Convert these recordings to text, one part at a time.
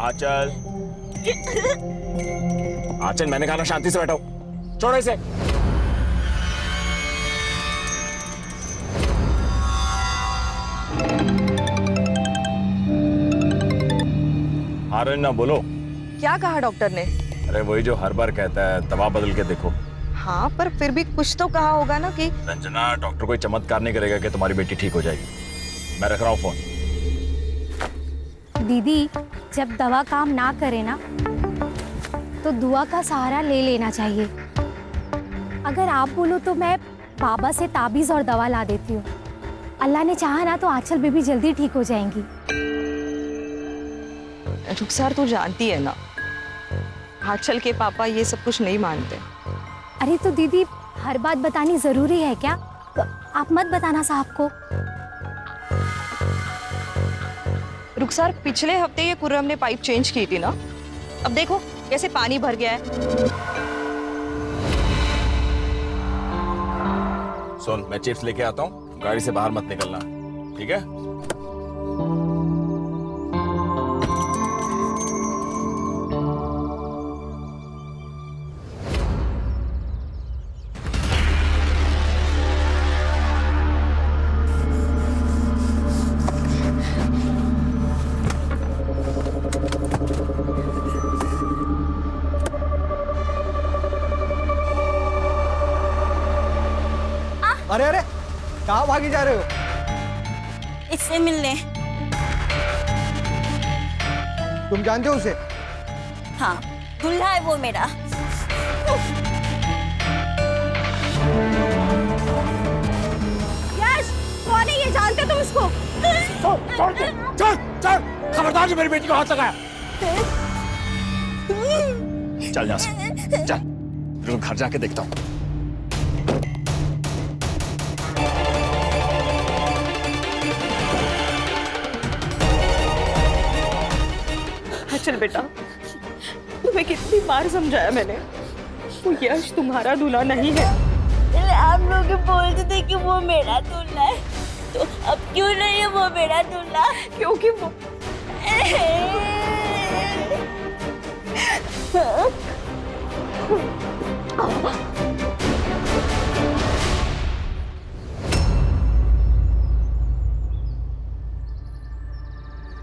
आंचल, आंचल मैंने कहा ना शांति से बैठो, छोड़ो इसे। ना बोलो। क्या कहा डॉक्टर ने? अरे वही जो हर बार कहता है, दवा बदल के देखो। हाँ, पर फिर भी कुछ तो कहा होगा ना कि रंजना, डॉक्टर कोई चमत्कार नहीं करेगा कि तुम्हारी बेटी ठीक हो जाएगी। मैं रख रहा हूँ फोन। दीदी, जब दवा काम ना करे ना तो दुआ का सहारा ले लेना चाहिए। अगर आप बोलो तो मैं बाबा से ताबीज और दवा ला देती हूँ। अल्लाह ने चाहा ना तो आंचल बेबी जल्दी ठीक हो जाएंगी। रुखसार, तू जानती है ना आंचल के पापा ये सब कुछ नहीं मानते। अरे तो दीदी, हर बात बतानी जरूरी है क्या? तो आप मत बताना साहब को। रुखसार, पिछले हफ्ते ये कुर्रम ने पाइप चेंज की थी ना, अब देखो कैसे पानी भर गया है। सुन, मैं चिप्स लेके आता हूँ, गाड़ी से बाहर मत निकलना, ठीक है? अरे अरे, कहाँ भागी जा रहे हो? इससे मिलने। तुम जानते हो उसे? हाँ, दूल्हा है वो मेरा। यश, कौन है ये? जानते तुम इसको? छोड़ दे, चल चल, खबरदार जो मेरी बेटी को हाथ लगाया। चल यहाँ से, चल, रुक, घर जाके देखता हूँ। चल बेटा, तुम्हें कितनी बार समझाया मैंने, वो यश तुम्हारा दूल्हा नहीं है। आप लोग बोलते थे कि वो मेरा दूल्हा है, तो अब क्यों नहीं है वो मेरा दूल्हा? क्योंकि वो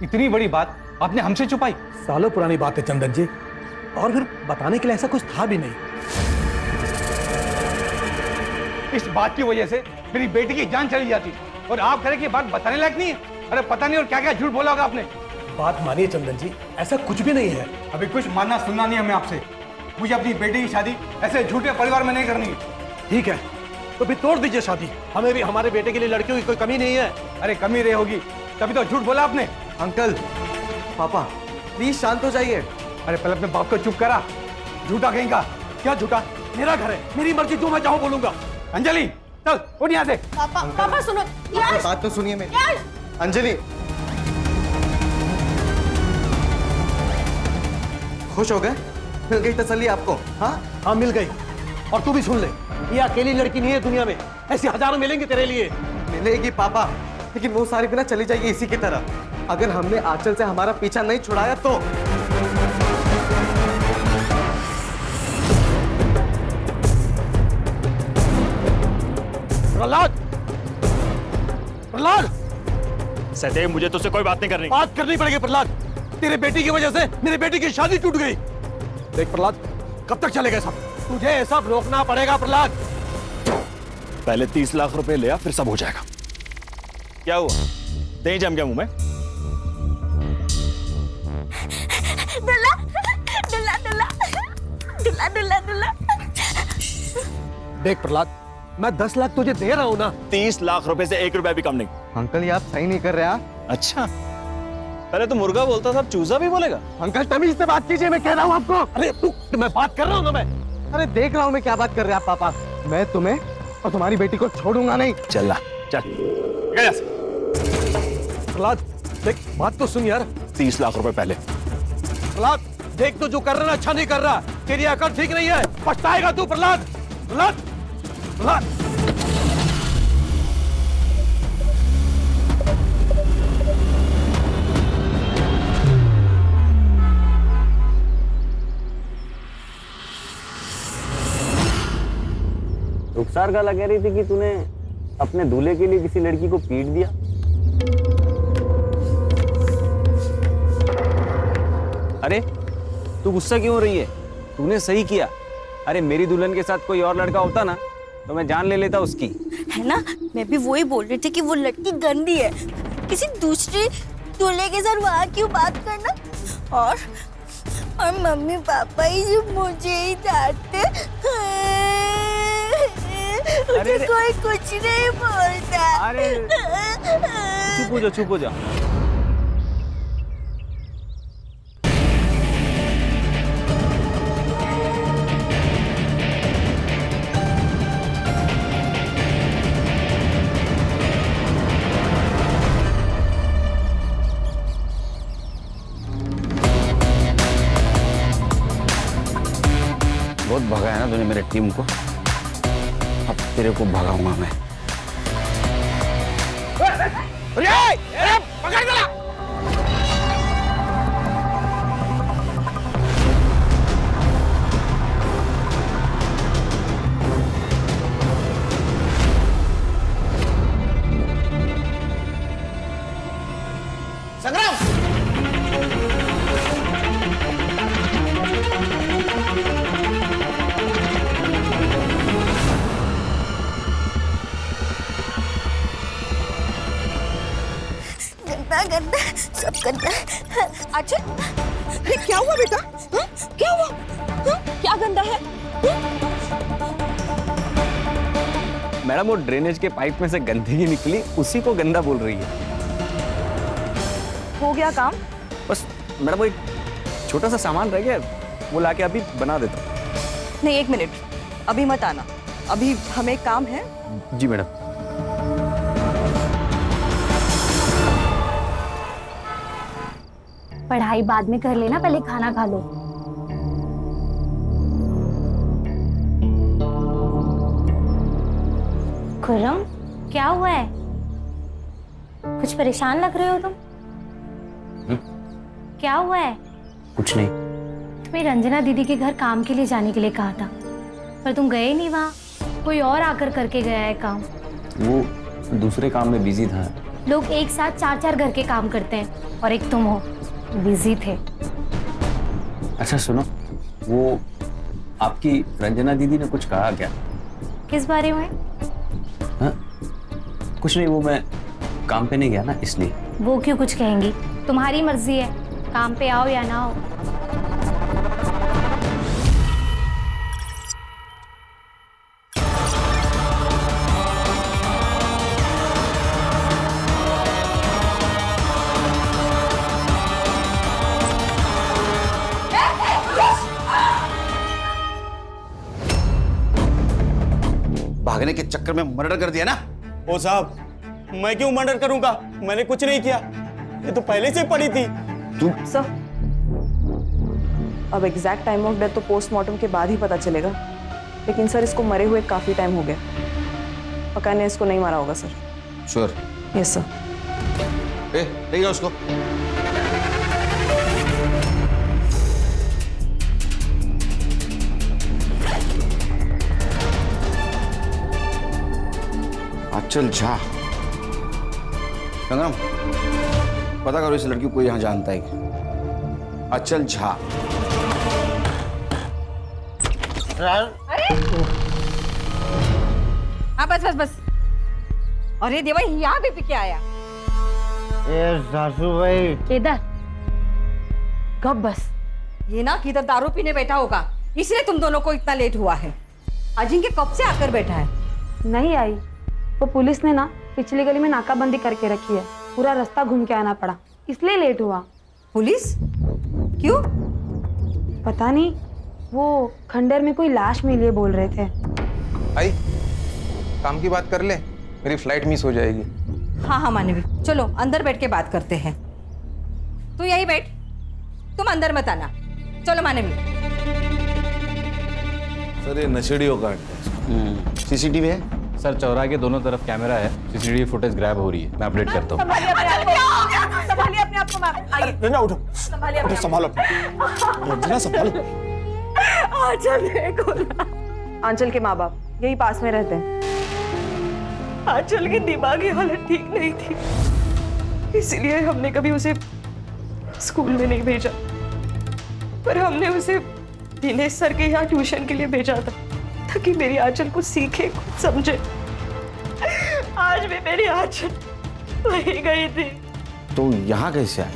इतनी बड़ी बात आपने हमसे छुपाई? सालों पुरानी बात है चंदन जी, और फिर बताने के लिए ऐसा कुछ था भी नहीं। इस बात की वजह से मेरी बेटी की जान चली जाती, और आप कह रहे कि बात बताने लायक नहीं है? अरे पता नहीं और क्या क्या झूठ बोला होगा आपने। बात मानिए चंदन जी, ऐसा कुछ भी नहीं है। अभी कुछ मानना सुनना नहीं हमें आपसे। मुझे अपनी बेटी की शादी ऐसे झूठे परिवार में नहीं करनी है। ठीक है, तो फिर तोड़ दीजिए शादी। हमें भी हमारे बेटे के लिए लड़कियों की कोई कमी नहीं है। अरे कमी रही होगी, तभी तो झूठ बोला आपने। अंकल, पापा, प्लीज शांत हो जाइए। अरे पहले अपने बाप को चुप करा, झूठा कहेगा। क्या झूठा? मेरा घर है, मेरी मर्जी, जो मैं चाहूं बोलूंगा। अंजलि, चल उठ यहाँ से। पापा सुनो। आपकी बात तो सुनिए मेरी। अंजलि, खुश हो गए? मिल गई तसल्ली आपको? हाँ हाँ, मिल गई। और तू भी सुन ले, ये अकेली लड़की नहीं है दुनिया में, ऐसी हजारों मिलेंगे तेरे लिए। मिलेगी पापा, लेकिन वो सारी बिना चली जाएगी इसी की तरह। अगर हमने आंचल से हमारा पीछा नहीं छुड़ाया तो। प्रहलाद, प्रहलाद, सदैव मुझे तुझसे कोई बात नहीं करनी। बात करनी पड़ेगी प्रहलाद। तेरे बेटी की वजह से मेरी बेटी की शादी टूट गई। देख प्रहलाद, कब तक चलेगा सब? तुझे ये सब रोकना पड़ेगा प्रहलाद। पहले 30 लाख रुपए ले आ, फिर सब हो जाएगा। क्या हुआ? दही जम गया मुंह में? दूल्हा, दूल्हा, दूल्हा, दूल्हा, दूल्हा, दूल्हा। देख प्रहलाद, मैं 10 लाख तुझे दे रहा हूं ना। 30 लाख रुपए से 1 रुपया भी कम नहीं। अंकल, ये आप सही नहीं कर रहे हैं। अच्छा, पहले तो मुर्गा बोलता था, अब चूजा भी बोलेगा? अंकल तमीज से बात कीजिए, मैं कह रहा हूं आपको। अरे तू, मैं बात कर रहा हूं ना मैं। अरे देख रहा हूं मैं क्या बात कर रहे हैं आप पापा। मैं तुम्हें और तुम्हारी बेटी को छोड़ूंगा नहीं। चल ला, चल। प्रहलाद देख, बात तो सुन यार। 30 लाख रुपए पहले। प्रहलाद देख, तो जो कर रहा है अच्छा नहीं कर रहा। तेरी अकल ठीक नहीं है, पछताएगा तू प्रहलाद। प्रहलाद, प्रहलाद। रुखसार खाला कह रही थी कि तूने अपने दूल्हे के लिए किसी लड़की को पीट दिया। अरे तू गुस्सा क्यों हो रही है? तूने सही किया। अरे मेरी दुल्हन के साथ कोई और लड़का होता ना तो मैं जान ले लेता उसकी। है ना, मैं भी वही बोल रही थी कि वो लड़की गंदी है। किसी दूसरे दूल्हे के साथ वहाँ क्यों बात करना। और मम्मी पापा ही जो मुझे ही डांटते, मुझे कोई कुछ नहीं बोलता। अरे चुप हो जा। बहुत भगाया ना तूने मेरे टीम को, अब तेरे को भगाऊंगा मैं। पकड़ गया। संग्राम, गंदा सब गंदा। अच्छा ये क्या हुआ बेटा? हा? क्या हुआ? हा? क्या गंदा है? मैडम वो ड्रेनेज के पाइप में से गंदगी निकली, उसी को गंदा बोल रही है। हो गया काम? बस मैडम वो एक छोटा सा सामान रह गया, वो लाके अभी बना देता हूँ। नहीं, 1 मिनट, अभी मत आना, अभी हमें काम है। जी मैडम। पढ़ाई बाद में कर लेना, पहले खाना खा लो। खुर्रम, क्या हुआ है? कुछ परेशान लग रहे हो तुम। क्या हुआ है? कुछ नहीं। तुम्हें रंजना दीदी के घर काम के लिए जाने के लिए कहा था, पर तुम गए नहीं वहाँ, कोई और आकर करके गया है काम। वो दूसरे काम में बिजी था। लोग एक साथ 4-4 घर के काम करते हैं और एक तुम हो, बिजी थे। अच्छा सुनो, वो आपकी रंजना दीदी ने कुछ कहा क्या? किस बारे में? हाँ? कुछ नहीं, वो मैं काम पे नहीं गया ना इसलिए। वो क्यों कुछ कहेंगी? तुम्हारी मर्जी है, काम पे आओ या ना आओ। भागने के चक्कर में मर्डर कर दिया ना। ओ साहब, मैं क्यों मर्डर करूंगा? मैंने कुछ नहीं किया, ये तो पहले से पड़ी थी। तू सर, अब एग्जैक्ट टाइम ऑफ डेथ तो पोस्टमार्टम के बाद ही पता चलेगा, लेकिन सर इसको मरे हुए काफी टाइम हो गया। पक्का ने इसको नहीं मारा होगा सर। श्योर? Yes sir. ले जाओ उसको। आंचल झा। संग्राम, पता करो इस लड़की को कोई यहाँ जानता है क्या? आंचल झा। हाँ बस। अरे देवा, यहाँ भी पी के आया। सासू भाई। केदार, कब बस ये ना किधर दारू पीने बैठा होगा, इसलिए तुम दोनों को इतना लेट हुआ है। अजिंक्य कब से आकर बैठा है? नहीं आई, वो पुलिस ने ना पिछली गली में नाकाबंदी करके रखी है, पूरा रास्ता घूम के आना पड़ा, इसलिए लेट हुआ। पुलिस? क्यों? पता नहीं, वो खंडर में कोई लाश मिली है बोल रहे थे। आई, काम की बात कर ले, मेरी फ्लाइट मिस हो जाएगी। हाँ मानवी, चलो अंदर बैठ के बात करते हैं। तू यही बैठ, तुम अंदर मत आना। चलो मानवी। सर ये नशेड़ियों का अड्डा है। सीसीटीवी है? सर चौराहे के दोनों तरफ कैमरा है, सीसीटीवी फुटेज ग्रैब हो रही है, मैं अपडेट करता हूँ। संभालिए अपने आप को मैम। आइए। रंजना उठो, संभालिए अपने संभालो। रंजना संभालो। आंचल ने खोला। आंचल के माँ बाप यही पास में रहते हैं। आंचल की दिमागी हालत ठीक नहीं थी, इसलिए हमने कभी उसे स्कूल में नहीं भेजा, पर हमने उसे दिनेश सर के यहाँ ट्यूशन के लिए भेजा था, ताकि मेरी आंचल कुछ सीखे, कुछ समझे। आज भी मेरी आंचल वही गई थी। तो यहाँ कैसे आई?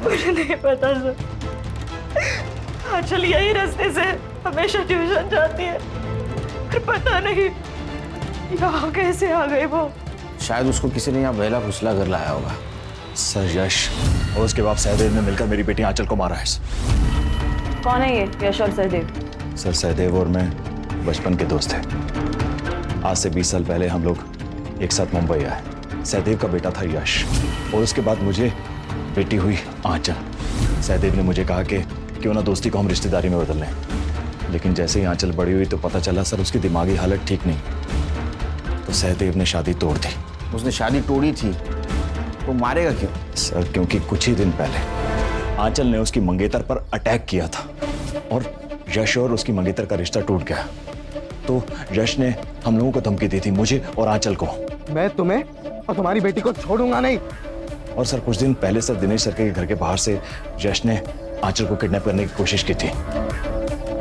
मुझे नहीं पता सर, आंचल यही रास्ते से हमेशा ट्यूशन जाती है, पर पता नहीं यहाँ कैसे आ गई वो। शायद उसको किसी ने यहाँ बहला फुसला कर लाया होगा। सर यश और उसके बाप सहदेव ने मिलकर मेरी बेटी आंचल को मारा है। कौन है ये यश और सहदेव? सर सहदेव और मैं बचपन के दोस्त थे। आज से 20 साल पहले हम लोग एक साथ मुंबई आए। सहदेव का बेटा था यश और उसके बाद मुझे बेटी हुई आंचल। सहदेव ने मुझे कहा कि क्यों ना दोस्ती को हम रिश्तेदारी में बदल लें, लेकिन जैसे ही आंचल बड़ी हुई तो पता चला सर उसकी दिमागी हालत ठीक नहीं, तो सहदेव ने शादी तोड़ दी। उसने शादी तोड़ी थी तो मारेगा क्यों? सर क्योंकि कुछ ही दिन पहले आंचल ने उसकी मंगेतर पर अटैक किया था और यश और उसकी मंगेतर का रिश्ता टूट गया। तो यश ने हम लोगों को धमकी दी थी, मुझे और आंचल को। मैं तुम्हें और तुम्हारी बेटी को छोड़ूंगा नहीं। और सर कुछ दिन पहले सर दिनेश सर के घर के बाहर से यश ने आंचल को किडनैप करने की कोशिश की थी,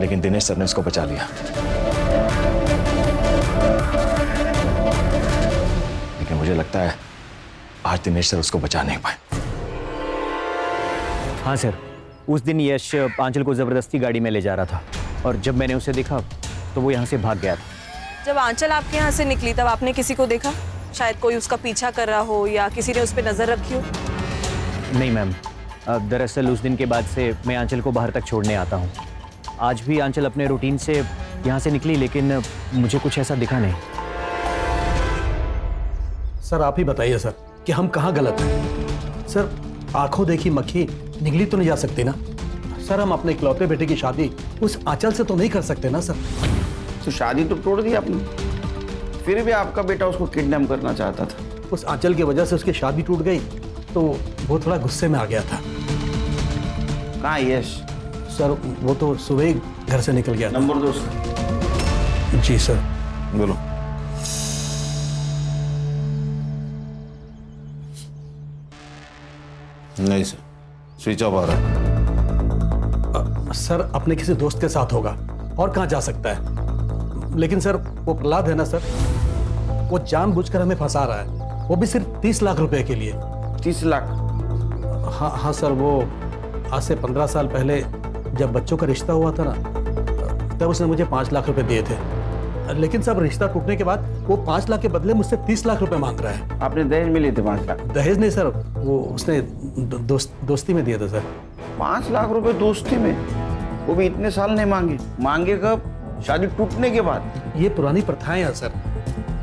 लेकिन दिनेश सर ने उसको बचा लिया। लेकिन मुझे लगता है आज दिनेश सर उसको बचा नहीं पाए। हाँ सर, उस दिन यश आंचल को जबरदस्ती गाड़ी में ले जा रहा था और जब मैंने उसे देखा तो वो यहाँ से भाग गया था। जब आंचल आपके यहाँ से निकली तब आपने किसी को देखा? शायद कोई उसका पीछा कर रहा हो या किसी ने उस पर नजर रखी हो? नहीं मैम, दरअसल उस दिन के बाद से मैं आंचल को बाहर तक छोड़ने आता हूँ। आज भी आंचल अपने रूटीन से यहाँ से निकली, लेकिन मुझे कुछ ऐसा दिखा नहीं। सर आप ही बताइए सर कि हम कहाँ गलत हैं? सर आंखों देखी मक्खी निगली तो नहीं जा सकती ना सर। हम अपने इकलौते बेटे की शादी उस आंचल से तो नहीं कर सकते ना सर। तो शादी तो तोड़ दी आपने, फिर भी आपका बेटा उसको किडनैप करना चाहता था। उस आंचल की वजह से उसकी शादी टूट गई तो वो थोड़ा गुस्से में आ गया था। कहाँ यश? सर वो तो सुबह ही घर से निकल गया। नंबर दो उसका। जी सर। बोलो। नहीं सर, स्विच ऑफ आ रहा है। सर अपने किसी दोस्त के साथ होगा, और कहाँ जा सकता है? लेकिन सर वो प्रहलाद है ना सर, वो जानबूझकर हमें फंसा रहा है, वो भी सिर्फ 30 लाख रुपए के लिए। 30 लाख? हाँ हाँ सर, वो आज से 15 साल पहले जब बच्चों का रिश्ता हुआ था ना, तब उसने मुझे 5 लाख रुपए दिए थे। लेकिन सब रिश्ता टूटने के बाद वो 5 लाख के बदले मुझसे 30 लाख रुपए मांग रहा है। आपने दहेज में लिए थे 5 लाख? दहेज नहीं सर, वो उसने दोस्ती में दिया था सर। 5 लाख रुपए दोस्ती में? वो भी इतने साल नहीं मांगे? मांगे कब? शादी टूटने के बाद? ये पुरानी प्रथाएं हैं सर।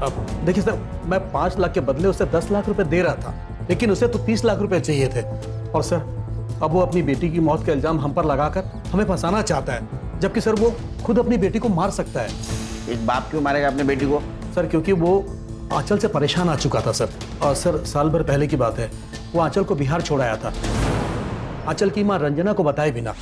अब देखिए सर, मैं 5 लाख के बदले उसे 10 लाख रुपए दे रहा था, लेकिन उसे तो 30 लाख रुपए चाहिए थे। और सर अब वो अपनी बेटी की मौत का इल्जाम हम पर लगाकर हमें फंसाना चाहता है, जबकि सर वो खुद अपनी बेटी को मार सकता है। एक बाप क्यों मारेगा अपने बेटी को? सर क्योंकि वो आंचल से परेशान आ चुका था सर। और सर साल भर पहले की बात है, वो आंचल को बिहार छोड़ आया था, आंचल की मां रंजना को बताए बिना।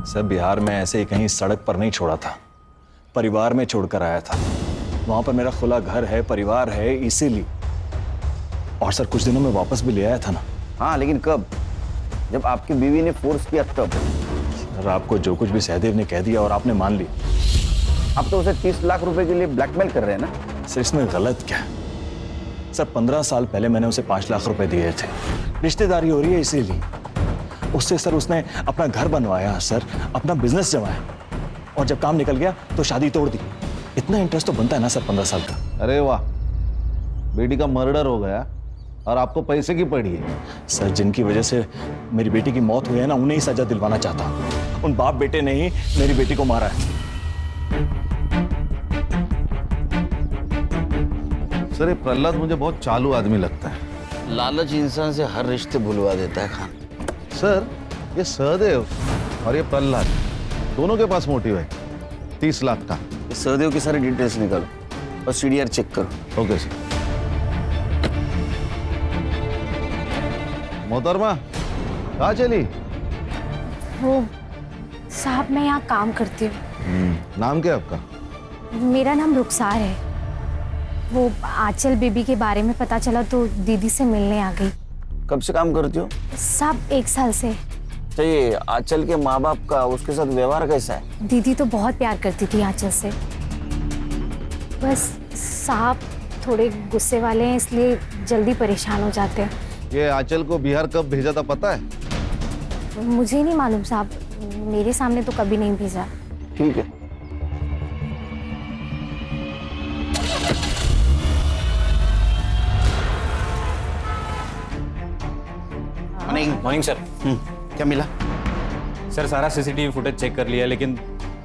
सर बिहार में ऐसे ही कहीं सड़क पर नहीं छोड़ा था, परिवार में छोड़कर आया था। वहां पर मेरा खुला घर है, परिवार है, इसीलिए। और सर कुछ दिनों में वापस भी ले आया था ना। हाँ लेकिन कब? जब आपकी बीवी ने फोर्स किया तब? सर आपको जो कुछ भी सहदेव ने कह दिया और आपने मान ली। आप तो उसे 30 लाख रुपए के लिए ब्लैकमेल कर रहे हैं ना? सर इसमें गलत क्या है? सर 15 साल पहले मैंने उसे 5 लाख रुपए दिए थे, रिश्तेदारी हो रही है इसीलिए। उससे सर उसने अपना घर बनवाया सर, अपना बिजनेस जमाया, और जब काम निकल गया तो शादी तोड़ दी। इतना इंटरेस्ट तो बनता है ना सर 15 साल का। अरे वाह, बेटी का मर्डर हो गया और आपको पैसे की पड़ी है। सर जिनकी वजह से मेरी बेटी की मौत हुई है ना, उन्हें ही सजा दिलवाना चाहता हूँ। उन बाप बेटे ने ही मेरी बेटी को मारा है। सर ये प्रहलाद मुझे बहुत चालू आदमी लगता है। लालच इंसान से हर रिश्ते भुलवा देता है खान। सर ये सहदेव और ये प्रहलाद दोनों के पास मोटिव है 30 लाख का। सहदेव की सारी डिटेल्स निकालो और सीडीआर चेक करो। Okay sir. मोहतरमा कहाँ चली? वो साहब मैं यहाँ काम करती हूँ। नाम क्या है आपका? मेरा नाम रुखसार है। वो आंचल बेबी के बारे में पता चला तो दीदी से मिलने आ गई। कब से काम करती हो? साहब 1 साल से। तो ये आंचल के माँ बाप का उसके साथ व्यवहार कैसा है? दीदी तो बहुत प्यार करती थी आंचल से, बस साहब थोड़े गुस्से वाले हैं इसलिए जल्दी परेशान हो जाते हैं। ये आंचल को बिहार कब भेजा था पता है? मुझे नहीं मालूम साहब, मेरे सामने तो कभी नहीं भेजा। ठीक है। Morning sir. क्या मिला? सर सारा सीसीटीवी फुटेज चेक कर लिया, लेकिन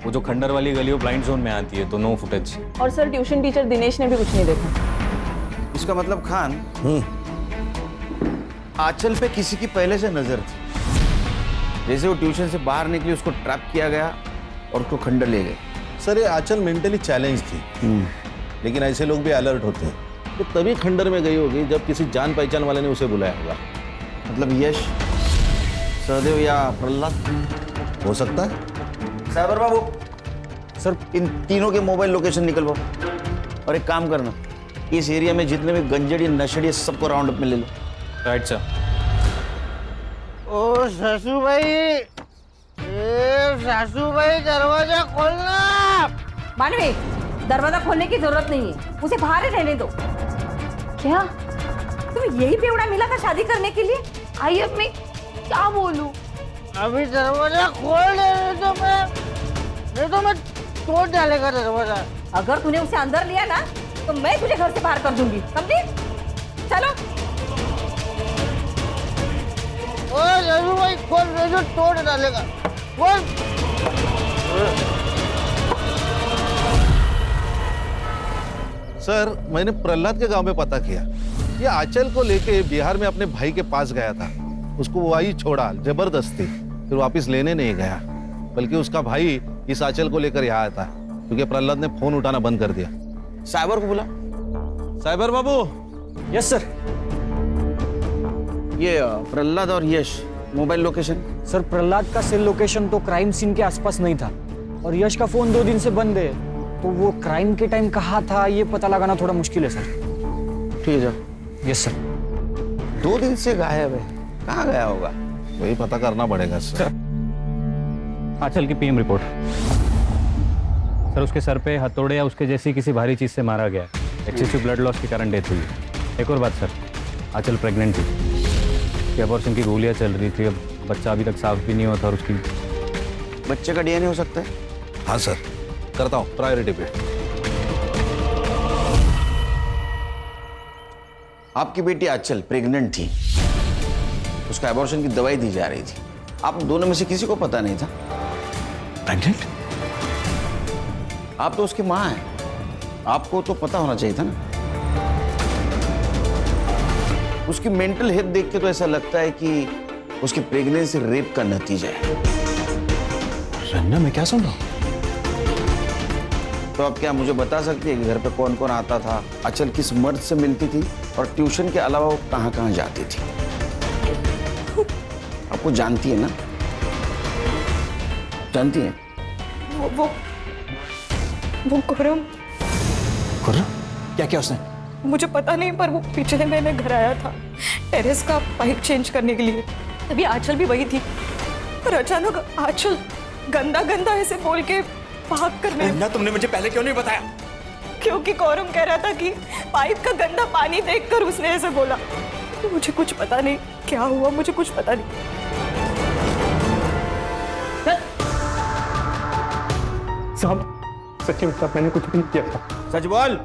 वो जो खंडर वाली गली वो ब्लाइंड जोन में आती है, तो नो फुटेज। और सर ट्यूशन टीचर दिनेश ने भी कुछ नहीं देखा। इसका मतलब खान आंचल पे किसी की पहले से नजर थी। जैसे वो ट्यूशन से बाहर निकली उसको ट्रैप किया गया और उसको खंडर ले गए। सर ये आंचल मेंटली चैलेंज थी, लेकिन ऐसे लोग भी अलर्ट होते हैं। तो तभी खंडर में गई होगी जब किसी जान पहचान वाले ने उसे बुलाया होगा। मतलब यश, सहदेव या प्रहलाद हो सकता है। साइबर बाबू सर, इन तीनों के मोबाइल लोकेशन निकलवाओ और एक काम करना, इस एरिया में जितने भी गंजड़ी नशेड़ी सबको राउंड अप में ले लो। Right sir. ओ सासू भाई, सासू भाई दरवाजा खोलना। मानवी, दरवाजा खोलने की जरूरत नहीं है, उसे बाहर ही रहने दो। क्या तुम्हें यही बेवड़ा मिला था शादी करने के लिए? आई अब मैं क्या बोलूं? अभी दरवाजा खोल दे तो मैं तोड़ डालेगा दरवाजा। अगर तूने उसे अंदर लिया ना तो मैं तुझे घर से बाहर कर दूंगी, समझी? चलो। ओ सासू भाई खोल दे तो तोड़ डालेगा। खोल। सर मैंने प्रहलाद के गांव में पता किया, ये आंचल को लेके बिहार में अपने भाई के पास गया था। उसको वही छोड़ा जबरदस्ती, फिर वापस लेने नहीं गया, बल्कि उसका भाई इस आंचल को लेकर यहाँ आया था, क्योंकि प्रहलाद ने फोन उठाना बंद कर दिया। साइबर को बुला। साइबर बाबू। Yes sir. ये प्रहलाद और Yash mobile location? Sir Prahlad का सेल लोकेशन तो क्राइम सीन के आसपास नहीं था, और यश का फोन 2 दिन से बंद है, तो वो क्राइम के टाइम कहाँ था ये पता लगाना थोड़ा मुश्किल है सर। ठीक है। Yes sir. 2 दिन से गायब है, कहाँ गया होगा? वही पता करना पड़ेगा सर। आंचल की पीएम रिपोर्ट। सर उसके सर पे हथौड़े या उसके जैसी किसी भारी चीज से मारा गया। एक्सेसिव ब्लड लॉस के कारण डेथ हुई। एक और बात सर, आंचल प्रेग्नेंट थी, अबॉर्शन की गोलियां चल रही थी, अब बच्चा अभी तक साफ भी नहीं हुआ था, और उसकी बच्चे का डीएनए हो सकता है? हाँ सर, करता हूँ प्रायोरिटी पे। आपकी बेटी आंचल प्रेग्नेंट थी, उसका एबॉर्शन की दवाई दी जा रही थी, आप दोनों में से किसी को पता नहीं था? प्रेग्नेंट? आप तो उसकी माँ हैं, आपको तो पता होना चाहिए था ना। उसकी मेंटल हेल्थ देख के तो ऐसा लगता है कि उसकी प्रेगनेंसी रेप का नतीजा है। रन्ना मैं क्या सुन रहा हूँ? तो आप क्या मुझे बता सकती है कि घर पे कौन कौन आता था, आंचल किस मर्द से मिलती थी, और ट्यूशन के अलावा वो कहाँ कहाँ जाती थी? आपको जानती है ना? जानती है? वो खुर्रम। खुर्रम? क्या क्या उसने? मुझे पता नहीं, पर वो पिछले महीने घर आया था टेरेस का पाइप चेंज करने के लिए, तभी आंचल भी वही थी, पर अचानक आंचल गंदा गंदा ऐसे बोल के भाग कर ना, तुमने मुझे पहले क्यों नहीं बताया? क्योंकि कौरम कह रहा था कि पाइप का गंदा पानी देखकर उसने ऐसे बोला। मुझे कुछ पता नहीं क्या हुआ, मुझे कुछ पता नहीं। साहब सच्ची में साहब मैंने कुछ भी नहीं किया था। सच बोल,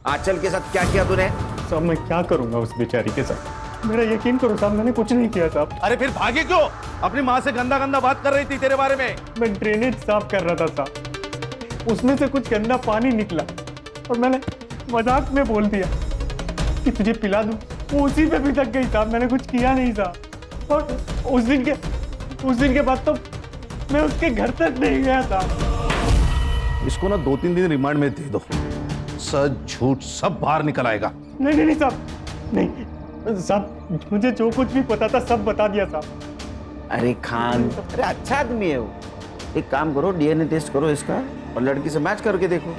आंचल के साथ क्या किया तूने? साहब मैं क्या करूंगा उस बेचारी के साथ, मेरा यकीन करो साहब, मैंने कुछ नहीं किया साहब। अरे फिर भागे क्यों? अपनी माँ से गंदा गंदा बात कर रही थी तेरे बारे में। मैं ड्रेनेज साफ कर रहा था साहब, उसमें से कुछ गंदा पानी निकला और मैंने मजाक में बोल दिया कि तुझे पिला दूं, वो उसी पे भी तक गई साहब, मैंने कुछ किया नहीं साहब। और उस दिन के बाद तो मैं उसके घर तक नहीं गया था। इसको ना 2-3 दिन रिमांड में दे दो, सच झूठ सब बाहर निकल आएगा। नहीं साहब, नहीं साहब, मुझे जो कुछ भी पता था सब बता दिया साहब। अरे खान, अरे अच्छा आदमी है वो। एक काम करो, डीएनए टेस्ट करो इसका और लड़की से मैच करके देखो,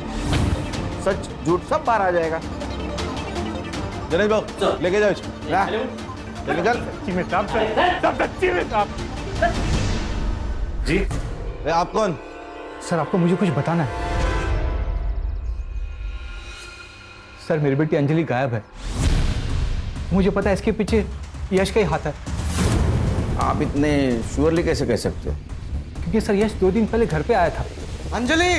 सच झूठ सब बाहर आ जाएगा। गणेश बाबू लेके जाओ इसको, लेके चल। सच्ची में साहब, सब सच्ची में साहब। जी आप कौन? सर आपको मुझे कुछ बताना है। सर मेरी बेटी अंजलि गायब है, मुझे पता है इसके पीछे यश का ही हाथ है। आप इतने श्योरली कैसे कह सकते हो? क्योंकि सर यश 2 दिन पहले घर पे आया था। अंजलि,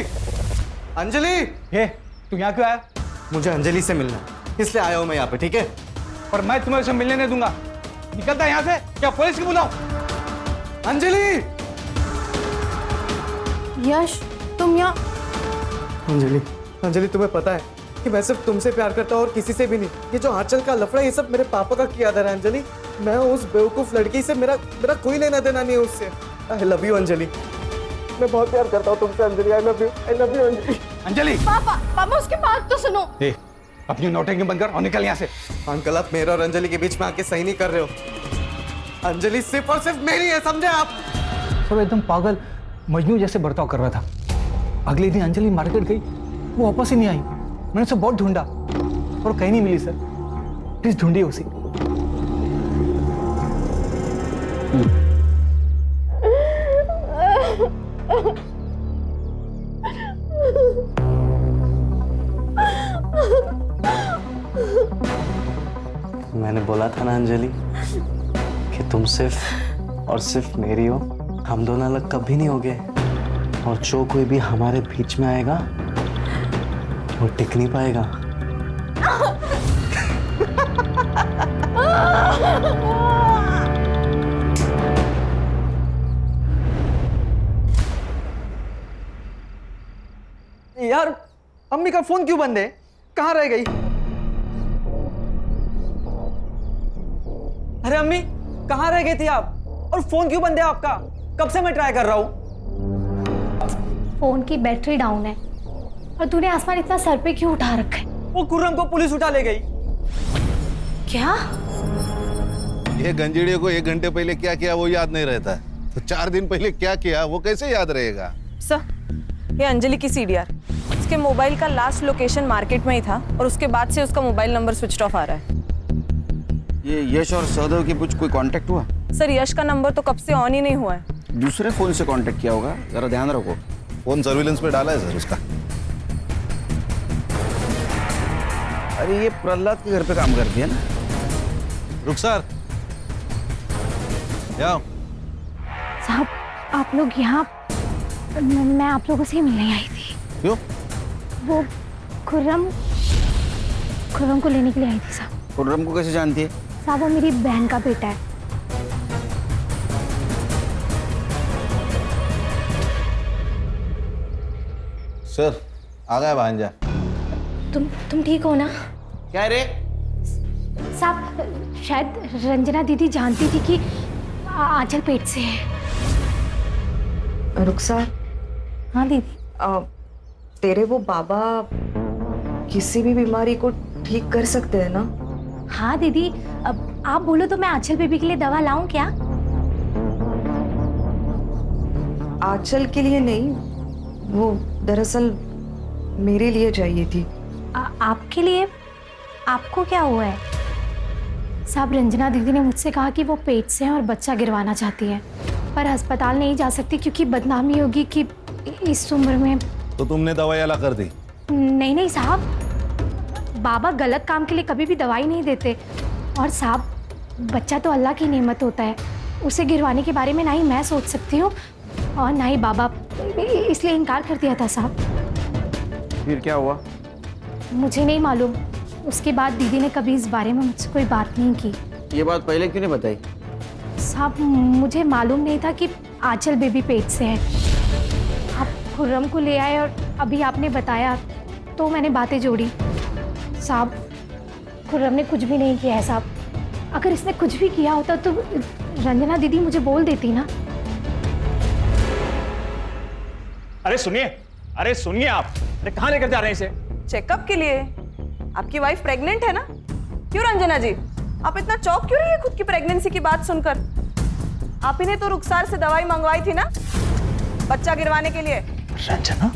अंजलि, ये तू यहाँ क्यों आया? मुझे अंजलि से मिलना है, इसलिए आया हूं मैं यहाँ पे, ठीक है? और मैं तुम्हें उसे मिलने नहीं दूंगा। निकलता यहाँ से, क्या पुलिस को बुलाओ? अंजलि! यश तुम यहाँ? अंजलि, अंजलि तुम्हें पता है कि मैं सिर्फ तुमसे प्यार करता हूँ और किसी से भी नहीं। ये जो आंचल का लफड़ा, ये सब मेरे पापा का किया था अंजलि। मैं उस बेवकूफ लड़की से, मेरा कोई लेना देना नहीं है उससे। आई लव यू अंजलि, मैं बहुत प्यार करता हूँ तुमसे Anjali. I love you Anjali. Anjali! पापा उसकी बात तो सुनो। अपनी नौटंकी बंद कर और निकल यहाँ से। अंकल आप मेरे और अंजलि के बीच में आके सही नहीं कर रहे हो। अंजलि सिर्फ और सिर्फ मेरी है, समझे आप? सब एकदम पागल मजनू जैसे बर्ताव कर रहा था। अगले दिन अंजलि मार्केट गई, वो वापस ही नहीं आई। मैंने उसे बहुत ढूंढा और कहीं नहीं मिली। सर प्लीज ढूंढिए उसे। मैंने बोला था ना अंजलि कि तुम सिर्फ और सिर्फ मेरी हो। हम दोनों अलग कभी नहीं होंगे, और जो कोई भी हमारे बीच में आएगा वो टिक नहीं पाएगा। यार अम्मी का फोन क्यों बंद है? कहाँ रह गई? अरे अम्मी कहाँ रह गई थी आप? और फोन क्यों बंद है आपका? कब से मैं ट्राई कर रहा हूँ। फोन की बैटरी डाउन है। और तूने आसमान इतना सर पे क्यों उठा रखा है? वो खुर्रम को पुलिस उठा ले गई। क्या? ये गंजेड़ियों को 1 घंटे पहले क्या किया वो याद नहीं रहता है, तो 4 दिन पहले क्या किया वो कैसे याद रहेगा? सर ये अंजलि की सीडीआर, उसके मोबाइल का लास्ट लोकेशन मार्केट में ही था और उसके बाद से उसका मोबाइल नंबर स्विच ऑफ आ रहा है। ये यश और सहदेव के कुछ कोई कांटेक्ट हुआ? सर यश का नंबर तो कब से ऑन ही नहीं हुआ है। दूसरे फोन से कांटेक्ट किया होगा, जरा ध्यान रखो। फोन सर्विलेंस पे डाला है सर उसका। अरे ये प्रहलाद के घर पे काम करती है ना? रुखसार आओ। साहब आप लोग यहाँ? मैं आप लोगों से मिलने आई थी। क्यों? वो खुर्रम को लेने के लिए आई थी साहब। खुर्रम को कैसे जानती है? साहब वो मेरी बहन का बेटा है। सर आ गया भांजा। तुम ठीक हो ना? क्या रे? साहब शायद रंजना दीदी जानती थी कि आंचल पेट से है। रुखसार। हाँ दीदी। तेरे वो बाबा किसी भी बीमारी को ठीक कर सकते हैं ना? हाँ दीदी, अब आप बोलो तो मैं आंचल बेबी के लिए दवा लाऊं क्या? आंचल के लिए नहीं, वो दरअसल मेरे लिए चाहिए थी। आपके लिए? आपको क्या हुआ है? साहब रंजना दीदी ने मुझसे कहा कि वो पेट से है और बच्चा गिरवाना चाहती है, पर अस्पताल नहीं जा सकती क्योंकि बदनामी होगी कि इस उम्र में। तो तुमने दवाई अला कर दी? नहीं साहब, बाबा गलत काम के लिए कभी भी दवाई नहीं देते। और साहब बच्चा तो अल्लाह की नेमत होता है, उसे गिरवाने के बारे में ना ही मैं सोच सकती हूँ और ना ही बाबा, इसलिए इनकार कर दिया था साहब। फिर क्या हुआ? मुझे नहीं मालूम। उसके बाद दीदी ने कभी इस बारे में मुझसे कोई बात नहीं की। ये बात पहले क्यों नहीं बताई? साहब मुझे मालूम नहीं था कि आंचल बेबी पेट से है। आप खुर्रम को ले आए और अभी आपने बताया तो मैंने बातें जोड़ी। साहब खुर्रम ने कुछ भी नहीं किया है साहब। अगर इसने कुछ भी किया होता तो रंजना दीदी मुझे बोल देती ना। अरे सुनिए आप, अरे कहाँ लेकर जा रहे हैं इसे? चेकअप के लिए। आपकी वाइफ प्रेग्नेंट है ना? क्यों रंजना जी, आप इतना चौंक क्यों रही है खुद की प्रेगनेंसी की बात सुनकर? आप ही ने तो रुखसार से दवाई मंगवाई थी ना, बच्चा गिरवाने के लिए। रंजना,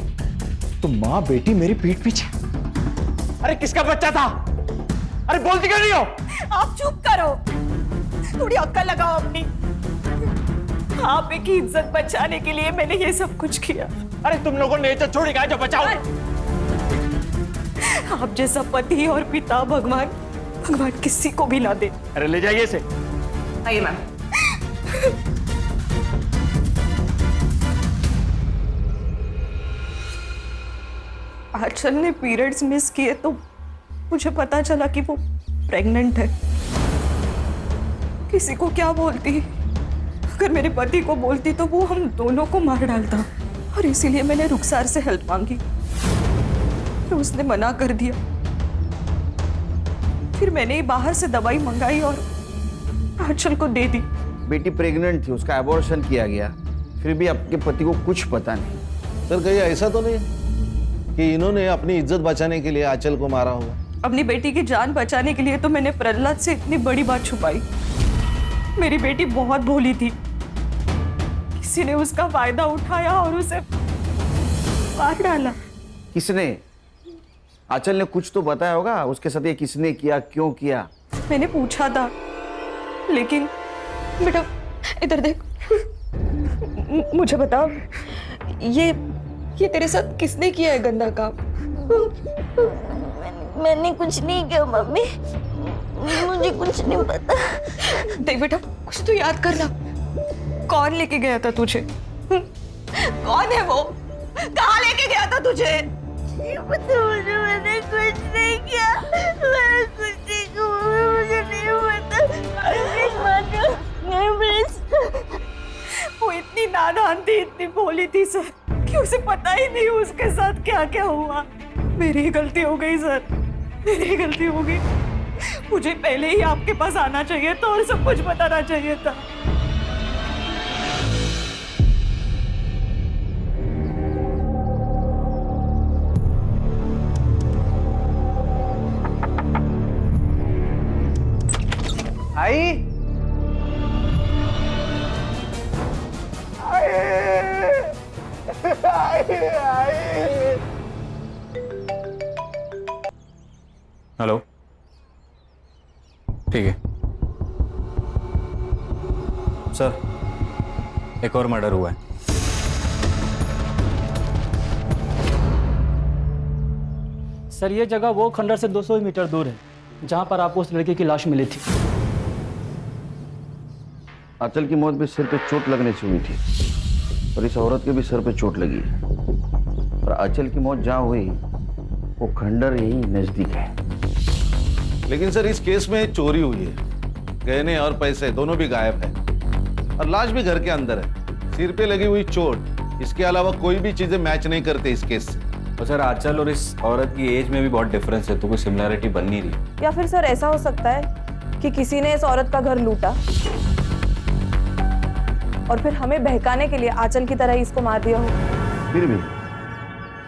तो माँ बेटी मेरी पीठ पीछे। अरे किसका बच्चा था? अरे बोलती क्यों नहीं हो? आप चुप करो, थोड़ी अक्ल लगाओ अपनी। आप की इज्जत बचाने के लिए मैंने ये सब कुछ किया। अरे तुम लोगों ने इज्जत छोड़ी का जो बचाओ। आप जैसा पति और पिता भगवान किसी को भी ना दे। अरे ले जाइए इसे। आइए मैम। आंचल ने पीरियड्स मिस किए तो मुझे पता चला कि वो प्रेग्नेंट है। किसी को क्या बोलती, अगर मेरे पति को बोलती तो वो हम दोनों को मार डालता, और इसीलिए मैंने रुखसार से हेल्प मांगी, तो उसने मना कर दिया। फिर मैंने बाहर से दवाई मंगाई और आंचल को दे दी। बेटी प्रेग्नेंट थी, उसका अबॉर्शन किया गया, फिर भी आपके पति को कुछ पता नहीं। सर कहीं ऐसा तो नहीं कि इन्होंने अपनी इज्जत बचाने के लिए आंचल को मारा होगा? अपनी बेटी की जान बचाने के लिए तो मैंने प्रहलाद से इतनी बड़ी बात छुपाई। मेरी बेटी बहुत भोली थी, किसी ने उसका फायदा उठाया और उसे मार डाला। किसने? आंचल ने कुछ तो बताया होगा उसके साथ, ये किसने किया, क्यों किया? मैंने पूछा था, लेकिन बेटा इधर देख, मुझे बता, ये तेरे साथ किसने किया है गंदा काम? मैंने कुछ नहीं किया मम्मी, मुझे कुछ नहीं पता। देख बेटा, कुछ तो याद करना, कौन लेके गया था तुझे? कौन है वो? कहाँ लेके गया था तुझे? मुझे मैंने कुछ नहीं किया, मैंने कुछ नहीं किया, मुझे नहीं पता। वो इतनी नादान थी, इतनी भोली थी सर, कि उसे पता ही नहीं उसके साथ क्या क्या हुआ। मेरी ही गलती हो गई सर, मेरी ही गलती हो गई। मुझे पहले ही आपके पास आना चाहिए था और सब कुछ बताना चाहिए था। आई हेलो, ठीक है सर, एक और मर्डर हुआ है। सर ये जगह वो खंडर से 200 मीटर दूर है जहां पर आपको उस लड़के की लाश मिली थी। आंचल की मौत भी सिर पे चोट लगने से हुई थी और इस औरत के भी सिर पे चोट लगी है, और आंचल की मौत जहाँ हुई वो खंडर यही नजदीक है। लेकिन सर इस केस में चोरी हुई है, गहने और पैसे दोनों भी गायब है, और लाश भी घर के अंदर है। सिर पे लगी हुई चोट, इसके अलावा कोई भी चीजें मैच नहीं करते इस केस से। और सर आंचल और इस औरत की एज में भी बहुत डिफरेंस है, तो कोई सिमिलरिटी बन नहीं रही। या फिर सर ऐसा हो सकता है कि किसी ने इस औरत का घर लूटा और फिर हमें बहकाने के लिए आंचल की तरह ही इसको मार दिया हो। फिर भी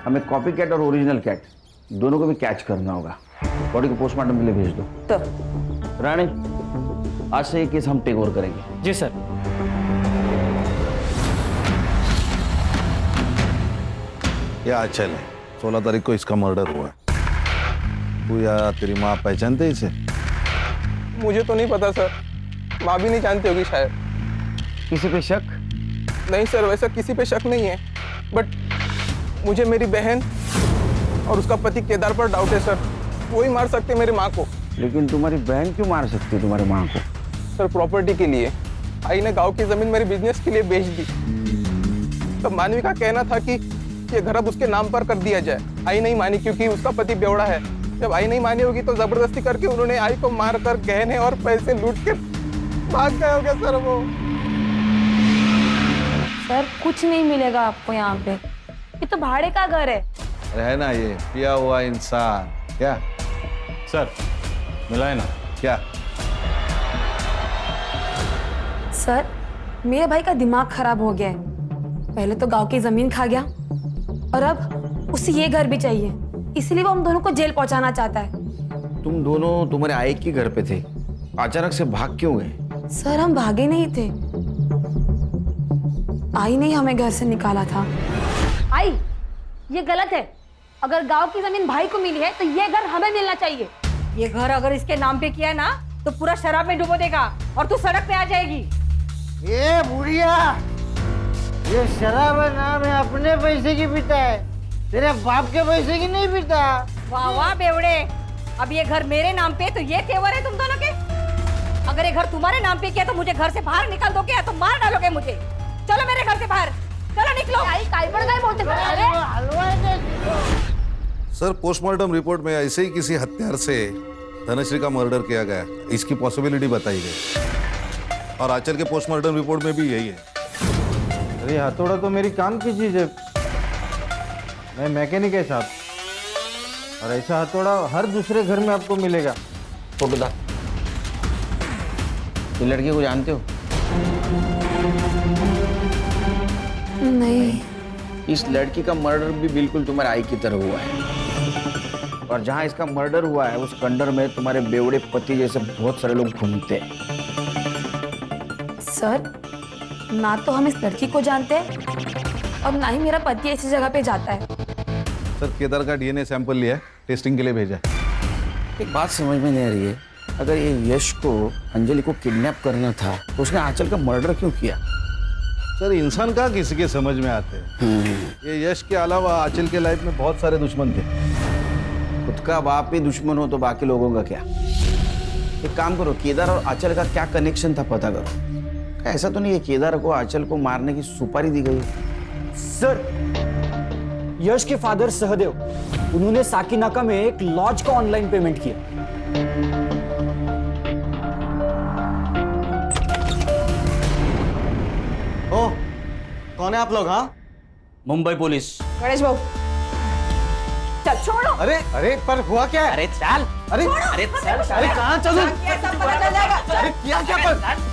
हमें कॉपी कैट और ओरिजिनल कैट दोनों को भी कैच करना होगा। बॉडी को पोस्टमार्टम के लिए भेज दो। तो रानी, आज से ये केस हम टेक ओवर करेंगे। जी सर। ये आंचल है, 16 तारीख को इसका मर्डर हुआ है। तू या तेरी माँ पहचानते इसे? मुझे तो नहीं पता सर, माँ भी नहीं जानती होगी शायद। किसी पे शक? नहीं सर, वैसा किसी पे शक नहीं है, बट मुझे मेरी बहन और उसका पति केदार पर डाउट है सर। वो ही मार सकते मेरी माँ को। लेकिन तुम्हारी बहन क्यों मार सकती है तुम्हारी माँ को? सर प्रॉपर्टी के लिए। आई ने गांव की जमीन मेरे बिजनेस के लिए बेच दी। तब मानवी का कहना था कि ये घर अब उसके नाम पर कर दिया जाए। आई नहीं मानी क्योंकि उसका पति बेवड़ा है। जब आई नहीं मानी होगी तो जबरदस्ती करके उन्होंने आई को मारकर गहने और पैसे लूट कर भाग गए होंगे सर वो। सर कुछ नहीं मिलेगा आपको यहाँ पे, ये तो भाड़े का घर है। है ना ये पिया हुआ इंसान। क्या सर मिला है ना? क्या सर मेरे भाई का दिमाग खराब हो गया है। पहले तो गांव की जमीन खा गया और अब उसे ये घर भी चाहिए, इसलिए वो हम दोनों को जेल पहुंचाना चाहता है। तुम दोनों तुम्हारे आई के घर पे थे, अचानक से भाग क्यों गए? सर हम भागे नहीं थे, आई ने हमें घर से निकाला था। आई, ये गलत है। अगर गांव की जमीन भाई को मिली है तो ये घर हमें मिलना चाहिए। ये घर अगर इसके नाम पे किया ना तो पूरा शराब में डुबो देगा और तू सड़क पे आ जाएगी। ये बुढ़िया, ये शराब नाम है, अपने पैसे की पीता है, तेरे बाप के पैसे की नहीं पीता। वाह वाह बेवड़े, अब ये घर मेरे नाम पे तो ये तेवर है तुम दोनों के। अगर ये घर तुम्हारे नाम पे किया तो मुझे घर से बाहर निकाल दोगे या तो मार डालोगे मुझे। चलो मेरे घर से बाहर, चलो निकलो। आई काय पड़ गए बोलते सर, पोस्टमार्टम रिपोर्ट में ऐसे ही किसी हत्यार से धनश्री का मर्डर किया गया, इसकी पॉसिबिलिटी बताई गई और आंचल के पोस्टमार्टम रिपोर्ट में भी यही है। अरे हथौड़ा तो मेरी काम की चीज है, मैं मैकेनिक है साहब, और ऐसा हथौड़ा हर दूसरे घर में आपको मिलेगा। फोटो दा। ये लड़की को जानते हो? नहीं। इस लड़की का मर्डर भी बिल्कुल तुम्हारे आई की तरह हुआ है, और जहां इसका मर्डर हुआ है उस खंडर में तुम्हारे बेवड़े पति जैसे बहुत सारे लोग घूमते हैं। सर, ना तो हम इस लड़की को जानते हैं और ना ही मेरा पति ऐसी जगह पे जाता है। सर, केदार का डीएनए सैंपल लिया है, टेस्टिंग के लिए भेजा है। एक बात समझ में नहीं आ रही है, अगर ये यश को अंजलि को किडनैप करना था तो उसने आंचल का मर्डर क्यों किया? सर, इंसान कहाँ किसी के समझ में आते हैं। ये यश के अलावा आंचल के लाइफ में बहुत सारे दुश्मन थे। खुद का बाप ही दुश्मन हो तो बाकी लोगों का क्या? एक काम करो, केदार और आंचल का क्या कनेक्शन था पता करो। ऐसा तो नहीं है केदार को आंचल को मारने की सुपारी दी गई? सर, यश के फादर सहदेव, उन्होंने साकीनाका में एक लॉज का ऑनलाइन पेमेंट किया। ओ, कौन है आप लोग? हाँ, मुंबई पुलिस। गणेश भाऊ, चल छोड़ो। अरे अरे, पर हुआ क्या है? अरे चल, अरे अरे चल, अरे कहाँ चलूं? सब पता चल जाएगा। अरे किया क्या पर?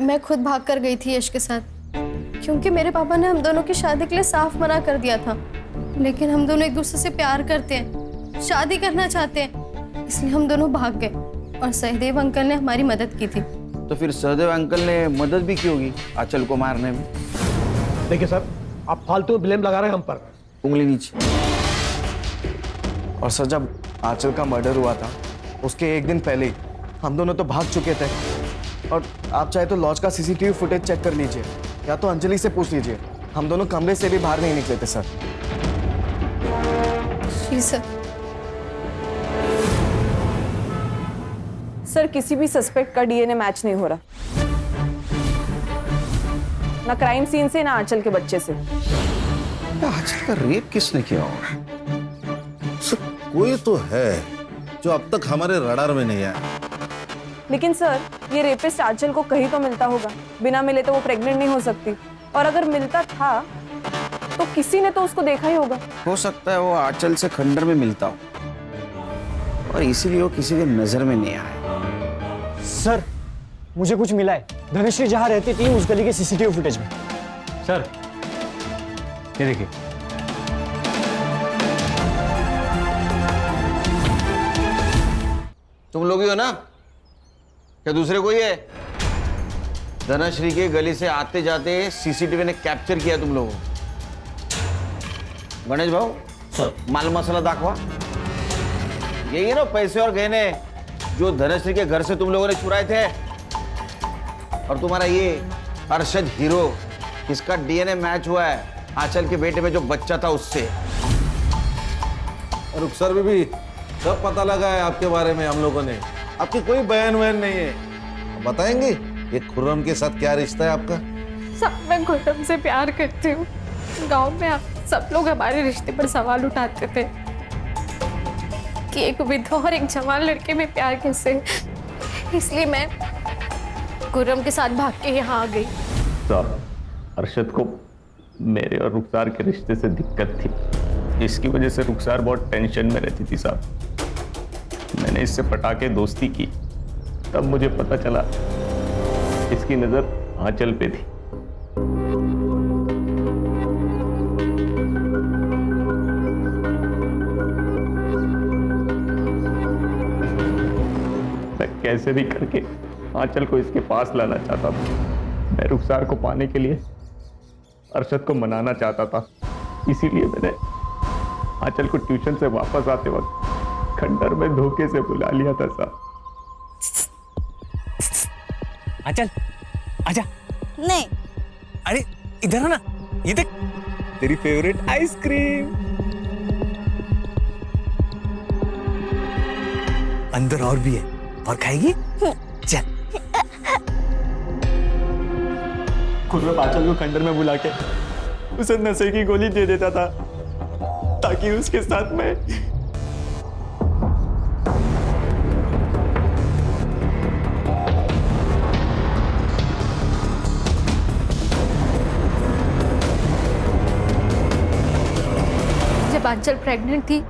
मैं खुद भाग कर गई थी यश के साथ, क्योंकि मेरे पापा ने हम दोनों की शादी के लिए साफ मना कर दिया था। लेकिन हम दोनों एक दूसरे से प्यार करते हैं, शादी करना चाहते हैं, इसलिए हम दोनों भाग गए और सहदेव अंकल ने हमारी मदद की थी। तो फिर सहदेव अंकल ने मदद भी की होगी आंचल को मारने में। देखिए सर, आप फालतू ब्लेम लगा रहे हैं हम पर। उंगली नीचे। और सर, जब आंचल का मर्डर हुआ था उसके एक दिन पहले ही हम दोनों तो भाग चुके थे, और आप चाहे तो लॉज का सीसीटीवी फुटेज चेक कर लीजिए या तो अंजलि से पूछ लीजिए, हम दोनों कमरे से भी बाहर नहीं निकले थे सर। जी सर। सर, किसी भी सस्पेक्ट का डीएनए मैच नहीं हो रहा, ना क्राइम सीन से ना आंचल के बच्चे से। आंचल का रेप किसने किया होगा? सर, कोई तो है जो अब तक हमारे रडार में नहीं आया। लेकिन सर, ये रेपिस्ट आंचल को कहीं तो मिलता होगा, बिना मिले तो वो प्रेग्नेंट नहीं हो सकती, और अगर मिलता था तो किसी ने तो उसको देखा ही होगा। हो सकता है वो आंचल से खंडर में मिलता हो और इसीलिए वो किसी के नजर में नहीं आया। सर, मुझे कुछ मिला है। धनश्री जहां रहती थी उस गली के सीसीटीवी फुटेज में। सर, ये देखिए। तुम लोग ही हो ना? क्या दूसरे कोई है? धनश्री के गली से आते जाते सीसीटीवी ने कैप्चर किया तुम लोगों को। गणेश भाऊ, माल मसाला दाखवा। यही है ना पैसे और गहने जो धनश्री के घर से तुम लोगों ने चुराए थे? और तुम्हारा ये अरशद हीरो, इसका डीएनए मैच हुआ है आंचल के बेटे में जो बच्चा था उससे। रुखसर भी सब पता लगा है आपके बारे में हम लोगों ने। आपकी कोई बयान वयान नहीं है, बताएंगे ये खुर्रम के साथ क्या रिश्ता है आपका? सब मैं खुर्रम से प्यार करती हूँ। गांव में आप सब लोग हमारे रिश्ते पर सवाल उठाते थे कि एक विधवा और एक जवान लड़के में प्यार कैसे, इसलिए मैं खुर्रम के साथ भाग के यहाँ आ गई। साहब, अरशद को मेरे और रुखसार के रिश्ते से दिक्कत थी, इसकी वजह से रुखसार बहुत टेंशन में रहती थी साहब। मैंने इससे पटा के दोस्ती की, तब मुझे पता चला इसकी नजर आंचल पे थी। मैं कैसे भी करके आंचल को इसके पास लाना चाहता था, मैं रुखसार को पाने के लिए अरशद को मनाना चाहता था, इसीलिए मैंने आंचल को ट्यूशन से वापस आते वक्त खंडर में धोखे से बुला लिया था साहब। आंचल आजा। नहीं। अरे इधर है ना, ये देख तेरी फेवरेट आइसक्रीम। अंदर और भी है, और खाएगी? चल। खुर्रम आंचल को खंडर में बुला के उसे नशे की गोली दे देता था ताकि उसके साथ में जब आंचल प्रेग्नेंट थी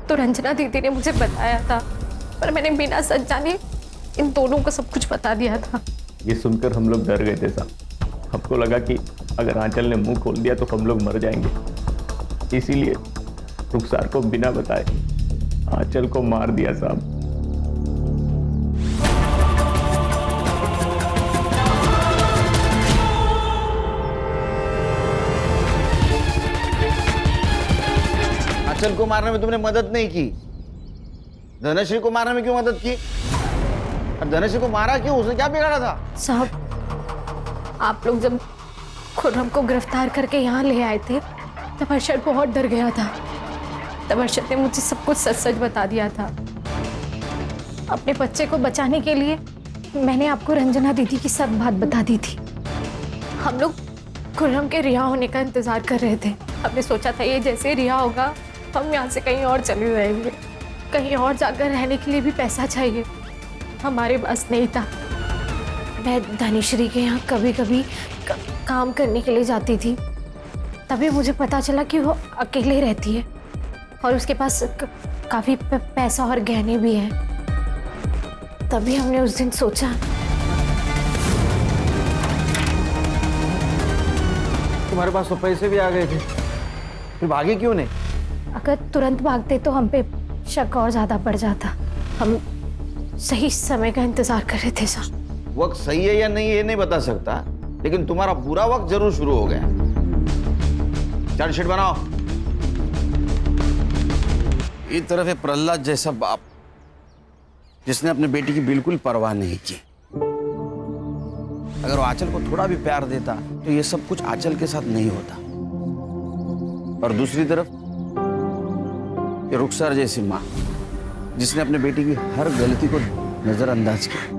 तो रंजना दीदी ने मुझे बताया था, पर मैंने बिना सच जाने इन दोनों को सब कुछ बता दिया था। ये सुनकर हम लोग डर गए थे साहब। हमको लगा कि अगर आंचल ने मुंह खोल दिया तो हम लोग मर जाएंगे, इसीलिए रुखसार को बिना बताए आंचल को मार दिया साहब। आंचल को मारने में तुमने मदद नहीं की, धनश्री को मारने में क्यों मदद की? और धनश्री को मारा क्यों? उसने क्या बिगाड़ा था? साहब, आप लोग जब खुर्रम को गिरफ्तार करके यहाँ ले आए थे तब अरशद बहुत डर गया था। तब अरशद ने मुझे सब कुछ सच सच बता दिया था। अपने बच्चे को बचाने के लिए मैंने आपको रंजना दीदी की सब बात बता दी थी। हम लोग खुर्रम के रिहा होने का इंतजार कर रहे थे। हमने सोचा था ये जैसे रिहा होगा हम यहाँ से कहीं और चले जाएंगे। कहीं और जाकर रहने के लिए भी पैसा चाहिए, हमारे पास नहीं था। मैं धनीश्री के यहाँ कभी कभी काम करने के लिए जाती थी, तभी मुझे पता चला कि वो अकेले रहती है और उसके पास काफ़ी पैसा और गहने भी हैं। तभी हमने उस दिन सोचा। तुम्हारे पास तो पैसे भी आ गए थे, फिर भागे क्यों नहीं? अगर तुरंत भागते तो हम पे शक और ज़्यादा बढ़ जाता। हम सही समय का इंतजार कर रहे थे साहब। वक्त सही है या नहीं ये नहीं बता सकता, लेकिन तुम्हारा बुरा वक्त जरूर शुरू हो गया। चार्जशीट बनाओ। एक तरफ है प्रहलाद जैसा बाप जिसने अपने बेटी की बिल्कुल परवाह नहीं की। अगर वो आंचल को थोड़ा भी प्यार देता तो ये सब कुछ आंचल के साथ नहीं होता। और दूसरी तरफ ये रुखसार जैसी माँ जिसने अपने बेटी की हर गलती को नजरअंदाज किया।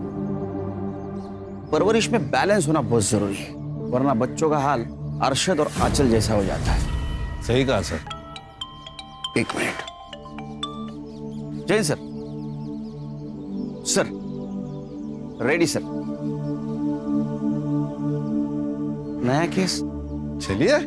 परवरिश में बैलेंस होना बहुत जरूरी है, वरना बच्चों का हाल अरशद और आंचल जैसा हो जाता है। सही कहा सर। एक minute. Jain sir. Sir ready sir. नया केस चलिए